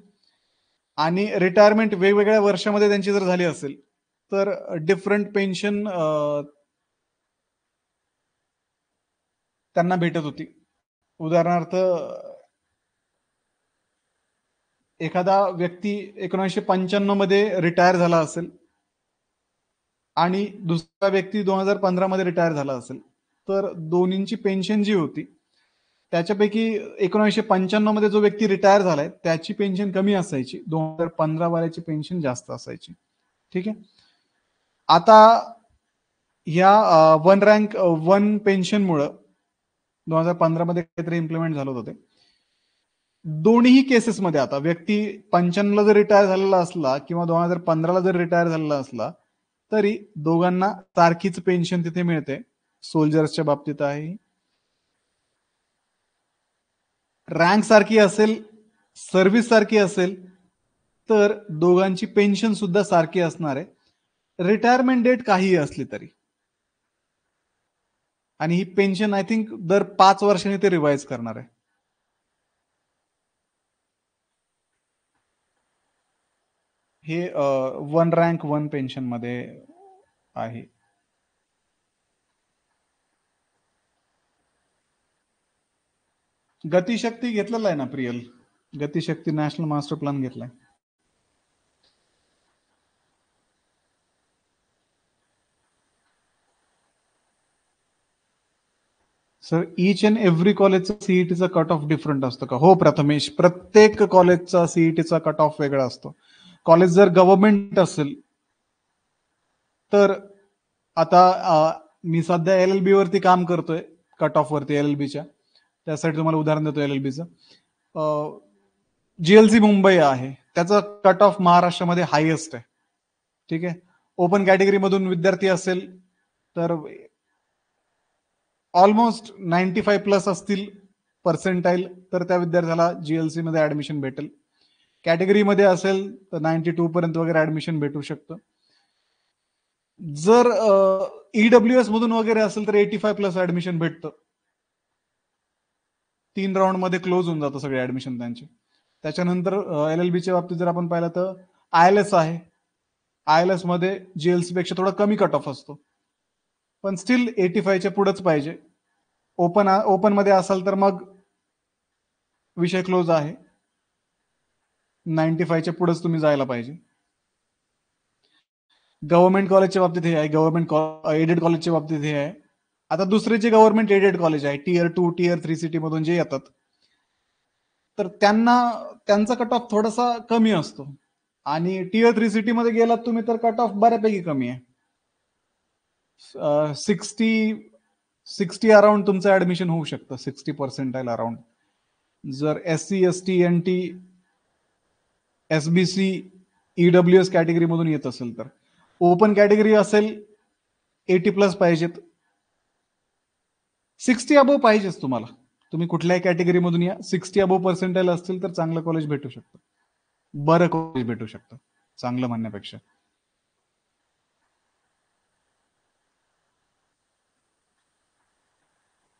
आणि रिटायरमेंट वेगवेगळ्या वर्षामध्ये त्यांची जर झाली असेल तर डिफरंट पेन्शन त्यांना भेटत होती. उदाहरणार्थ, एखादा व्यक्ती 1995 मध्ये रिटायर झाला असेल आणि दुसरा व्यक्ती 2015 मध्ये रिटायर झाला असेल, तर दोन्हींची पेन्शन जी होती त्याच्यापैकी 1995 मध्ये जो व्यक्ती रिटायर झालाय त्याची पेन्शन कमी असायची, 2015 वाल्याची पेन्शन जास्त असायची. ठीक आहे. आता ह्या वन रँक वन पेन्शनमुळं 2015 मध्ये काहीतरी इम्प्लिमेंट झालं होतं ते. दोन्ही केसेसमध्ये आता व्यक्ती 95 ला जर रिटायर झालेला असला किंवा 2015 ला जर रिटायर झालेला असला तरी दोघांना सारखीच पेन्शन तिथे मिळते. सोल्जर्सच्या बाबतीत आहे, रँक सारखी असेल, सर्व्हिस सारखी असेल तर दोघांची पेन्शन सुद्धा सारखी असणार आहे, रिटायरमेंट डेट काहीही असली तरी. आणि ही पेन्शन आय थिंक दर 5 वर्षांनी ते रिवाइज करणार आहे. हे वन रँक वन पेन्शन मध्ये आहे. गतिशक्ती घेतलेला आहे ना प्रियल, गतिशक्ती नॅशनल मास्टर प्लॅन घेतलाय. सर इच अँड एव्हरी कॉलेजचा सीईटीचा कट ऑफ डिफरंट असतो का? हो प्रथमेश, प्रत्येक कॉलेजचा सीईटीचा कट ऑफ वेगळा असतो. कॉलेज जर गव्हर्नमेंट असेल तर आता मी सध्या LLB वरती काम करतोय, कट ऑफ वरती LLBच्या. त्यासाठी तुम्हाला उदाहरण देतो LLBचं. GLC मुंबई आहे, त्याचा कट ऑफ महाराष्ट्रामध्ये हायेस्ट आहे. ठीक आहे. ओपन कॅटेगरी मधून विद्यार्थी असेल तर ऑलमोस्ट 95 प्लस असतील पर्सेंटाईल तर त्या विद्यार्थ्याला GLC मध्ये ऍडमिशन भेटेल. कॅटेगरीमध्ये असेल तर 92 पर्यंत वगैरे ऍडमिशन भेटू शकतं. जर EWS मधून वगैरे असेल तर 85 प्लस ऍडमिशन भेटतं. 3 राऊंड मध्ये क्लोज होऊन जातं सगळे ऍडमिशन त्यांचे. त्याच्यानंतर LLBच्या बाबतीत जर आपण पाहिलं तर ILS आहे. ILS मध्ये GLC पेक्षा थोडा कमी कट ऑफ असतो, पण स्टील 85च्या पुढेच पाहिजे. ओपन मध्ये असाल तर मग विषय क्लोज आहे. 95च्या पुढेच तुम्ही जायला पाहिजे. गव्हर्नमेंट कॉलेजच्या बाबतीत हे आहे, गव्हर्नमेंट एडेड कॉलेजच्या बाबतीत हे आहे. आता दुसरे जे गव्हर्नमेंट एडेड कॉलेज आहे, Tier 2 Tier 3 सिटी मधून जे येतात, तर त्यांचा कट ऑफ थोडासा कमी असतो. आणि Tier 3 सिटी मध्ये गेलात तुम्ही तर कट ऑफ बऱ्यापैकी कमी आहे. 60 अराउंड तुमचं ऍडमिशन होऊ शकतं, 60% अराउंड. जर SC ST NT SBC EWS category मधून येत असेल तर. ओपन कॅटेगरी असेल 80 प्लस पाहिजेत. 60 अबोव्ह पाहिजेच तुम्हाला. तुम्ही कुठल्याही कॅटेगरी मधून या, 60 अबोव्ह पर्सेंटाईल असतील तर चांगलं कॉलेज भेटू शकतं, बरं कॉलेज भेटू शकतं, चांगलं म्हणण्यापेक्षा.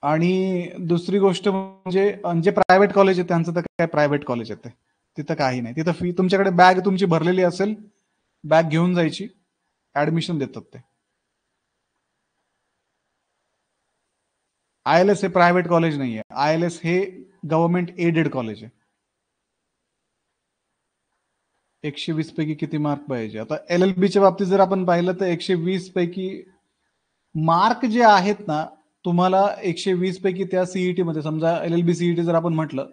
आणि दुसरी गोष्ट म्हणजे जे प्रायव्हेट कॉलेज आहे त्यांचं तर काय प्रायव्हेट कॉलेज आहे, तिथं काही नाही. तिथं फी तुमच्याकडे बॅग तुमची भरलेली असेल, बॅग घेऊन जायची, ऍडमिशन देतात ते. ILS हे प्रायव्हेट कॉलेज नाहीये, ILS हे गव्हर्नमेंट एडेड कॉलेज आहे. 120 पैकी किती मार्क पाहिजे? आता LLBच्या बाबतीत जर आपण पाहिलं तर 120 पैकी मार्क जे आहेत ना, तुम्हाला 120 पैकी त्या सीईटी मध्ये, समजा LLB सीईटी जर आपण म्हटलं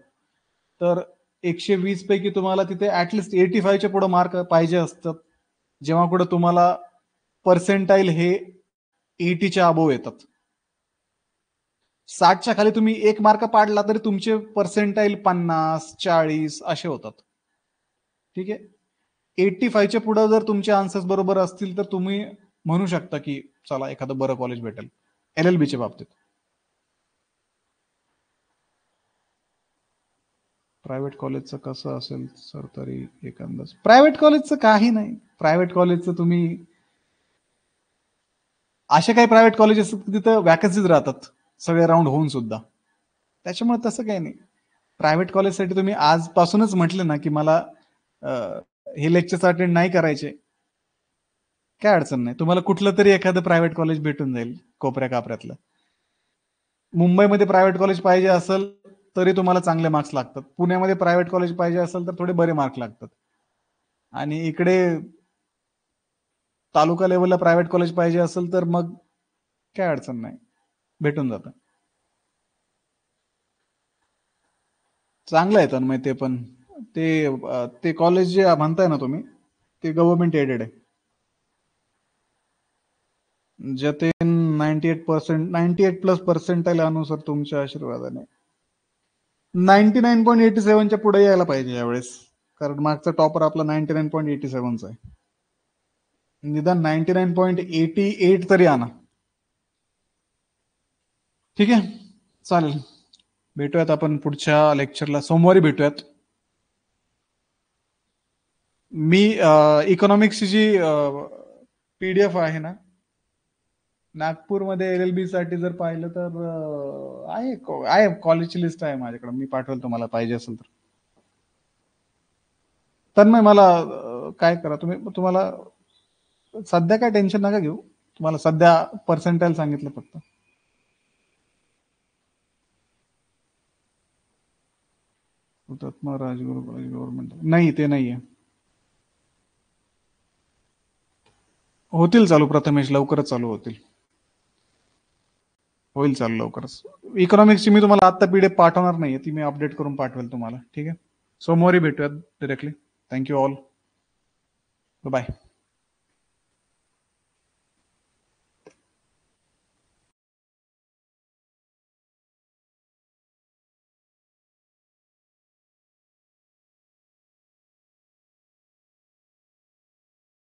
तर 120 पैकी तुम्हाला तिथे ऍटलिस्ट 85च्या पुढे मार्क पाहिजे असतात, जेव्हा कुठे तुम्हाला पर्सेंटाईल हे 80च्या अबोव्ह येतात. 60च्या खाली तुम्ही एक मार्क पाडला तरी तुमचे पर्सेंटाईल 50 40 असे होतात. ठीक आहे. 85च्या पुढे जर तुमचे आन्सर्स बरोबर असतील तर तुम्ही म्हणू शकता की चला एखादं बरं कॉलेज भेटेल. LLBच्या बाबतीत. प्रायव्हेट कॉलेजचं कसं असेल सर तरी एक अंदाज? प्रायव्हेट कॉलेजचं काही नाही. प्रायव्हेट कॉलेजचं तुम्ही असे काही प्रायव्हेट कॉलेज असतात की तिथं वॅकन्सीज राहतात सगळे राऊंड होऊन सुद्धा. त्याच्यामुळे तसं काही नाही. प्रायव्हेट कॉलेजसाठी तुम्ही आजपासूनच म्हटलं ना की मला हे लेक्चर्स अटेंड नाही करायचे, काय अडचण नाही. तुम्हाला कुठलं तरी एखादं प्रायव्हेट कॉलेज भेटून जाईल कोपऱ्या कापऱ्यातलं. मुंबईमध्ये प्रायव्हेट कॉलेज पाहिजे असेल तरी तुम्हाला चांगले मार्क्स लागतात. पुण्यामध्ये प्रायव्हेट कॉलेज पाहिजे असेल तर थोडे बरे मार्क लागतात. आणि इकडे तालुका लेवलला प्रायव्हेट कॉलेज पाहिजे असेल तर मग काय अडचण नाही, भेटून जातं. चांगलं आहे तन्मय ते पण. ते कॉलेज जे म्हणताय ना तुम्ही ते गव्हर्नमेंट एडेड आहे. जतीन 98 प्लस पर्सेंटाईल आणू सर तुमच्या आशीर्वादाने. 99.87च्या पुढे यायला पाहिजे यावेळेस, कारण मागचा टॉपर आपला 99.87चा आहे. निदान 99.88 तरी आणा. ठीक आहे, चालेल. भेटूयात आपण पुढच्या लेक्चरला, सोमवारी भेटूयात. मी इकॉनॉमिक्सची जी PDF आहे ना, नागपूरमध्ये LLB साठी जर पाहिलं तर आहे कॉलेजची लिस्ट आहे माझ्याकडे, मी पाठवेल तुम्हाला पाहिजे असेल तर. तन्मय मला काय करा तुम्हाला सध्या काय टेन्शन नका घेऊ, तुम्हाला सध्या पर्सेंटाईल सांगितलं फक्त. हुतात्मा राजगुरू कॉलेज गव्हर्नमेंट नाही, ते नाहीये. होतील चालू प्रथमेश, लवकरच चालू होतील. होईल चालू लवकरच. इकॉनॉमिक्सची मी तुम्हाला आता पीडीएफ पाठवणार नाहीये, ती मी अपडेट करून पाठवेल तुम्हाला. ठीक आहे, सोमवारी भेटूयात डायरेक्टली. Thank you all, bye.